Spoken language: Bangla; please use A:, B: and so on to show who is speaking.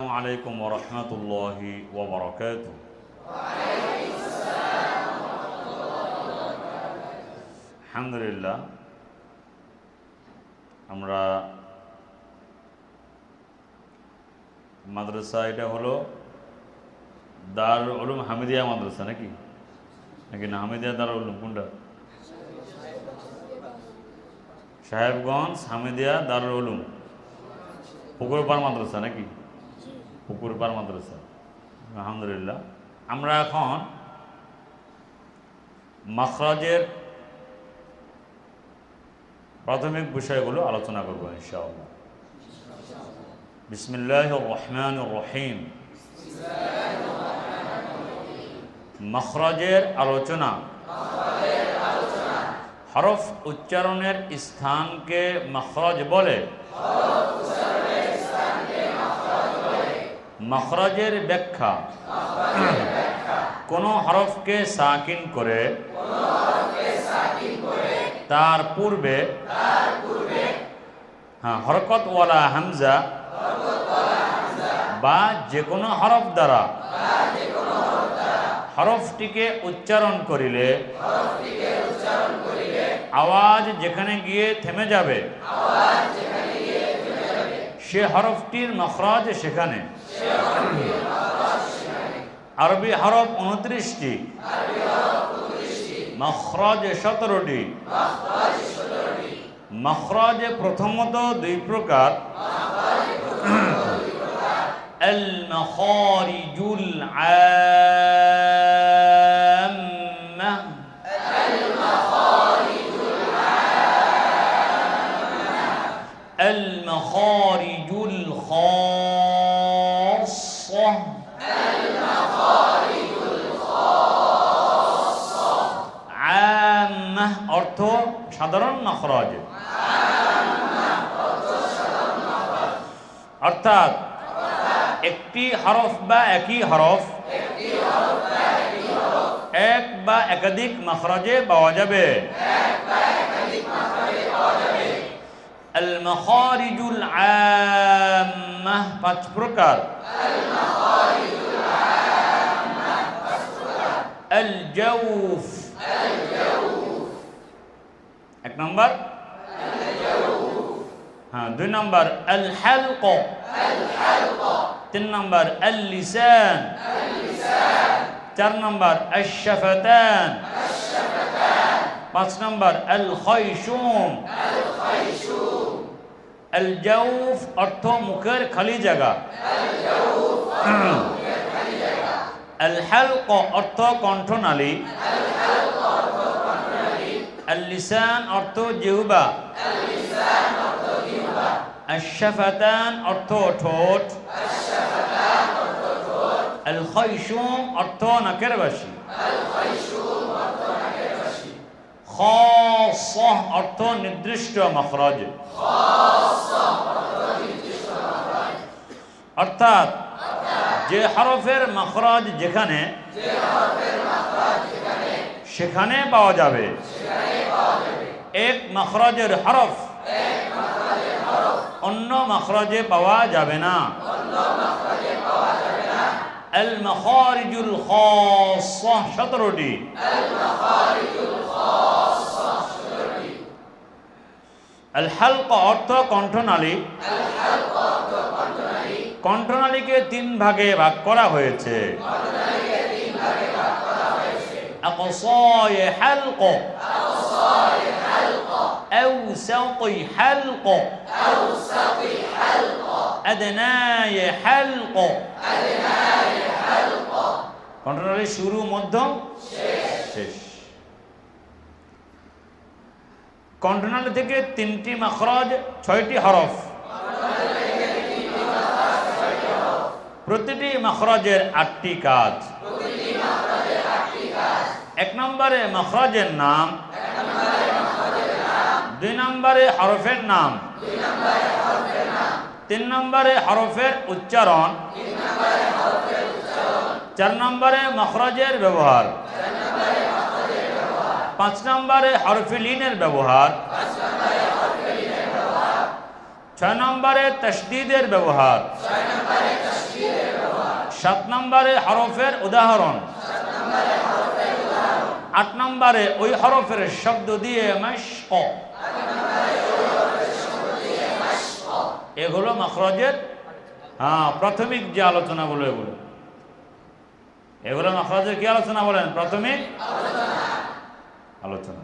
A: আসসালামু আলাইকুম ওয়া রাহমাতুল্লাহি ওয়া বারাকাতুহু। আলহামদুলিল্লাহ, আমরা মাদ্রাসা, এটা হলো দারুল উলুম হামিদিয়া মাদ্রাসা নাকি নাকি না হামিদিয়া দারুল উলুম কোনটা? সাহেবগঞ্জ হামিদিয়া দারুল উলুম পুকুরপাড় মাদ্রাসা নাকি? পুকুরপাড় মাদ্রাসা। আলহামদুলিল্লাহ, আমরা এখন মাখরাজের প্রাথমিক বিষয়গুলো আলোচনা করব ইনশাআল্লাহ। বিসমিল্লাহির রহমানির রহিম। মাখরাজের আলোচনা। হরফ উচ্চারণের স্থানকে মাখরাজ বলে। মাখরাজের ব্যাখ্যা। কোন হরফকে সাকিন করে তার পূর্বে হরকতওয়ালা হামজা বা যে কোনো হরফ দ্বারা হরফটিকে উচ্চারণ করিলে আওয়াজ যেখানে গিয়ে থেমে যাবে সে হরফটির মাখরাজ সেখানে। আরবি হরফ 29টি, মাখরাজ 17টি। মাখরাজ প্রথমত দুই প্রকার, আল মাখারিজুল আম্মা, আল মাখারিজুল খাসসা, আম্মা অর্থ সাধারণ মাখরাজ, অর্থাৎ একটি হরফ বা একই হরফ এক বা একাধিক মাখরাজে পাওয়া যাবে। আল মাখারিজুল আম্মা 5 প্রকার। আল জাওফ, 1 নম্বর। 2 নম্বর আল হালক, 3 নম্বর আল লিসান, 4 নম্বর আশ শাফাতান, 5 নম্বর আল খায়শুম। আল জাওফ অর্থ মুখের খালি জায়গা। আল হালক অর্থ কণ্ঠনালী। আল লিসান অর্থ জিহ্বা। আশ শাফাতান অর্থ ঠোঁট। আল খায়শুম অর্থ নাকের বাসি। খাসসা অর্থ নির্দিষ্ট মাখরাজ, অর্থাৎ যে হরফের মাখরাজ যেখানে সেখানে পাওয়া যাবে। এক মাখরাজের হরফ অন্য মাখরাজে পাওয়া যাবে না। আল মাখারিজুল খাসসা 17টি। আল হালক অর্থ কণ্ঠনালী। কণ্ঠনালীকে 3 ভাগে ভাগ করা হয়েছে। আকসায়ে হালক, আওসাতি হালক, আদনায়ে হালক। কণ্ঠনালী শুরু, মধ্য, শেষ। কণ্ঠনালী থেকে 3টি মাখরাজ, 6টি হরফ। প্রতিটি মাখরাজের 8টি কাজ। 1 নম্বরে মাখরাজের নাম, 2 নম্বরে হরফের নাম, 3 নম্বরে হরফের উচ্চারণ, 4 নম্বরে মাখরাজের ব্যবহার, 5 নম্বরে হরফে লিনের ব্যবহার, 6 নম্বরে তাসদীদের ব্যবহার, 7 নম্বরে হরফের উদাহরণ, 8 নম্বরে ওই হরফের শব্দ দিয়ে মাশক, এগুলো মাখরাজের প্রাথমিক যে আলোচনাগুলো, এগুলো মাখরাজের কি আলোচনা বলেন? প্রাথমিক আলোচনা।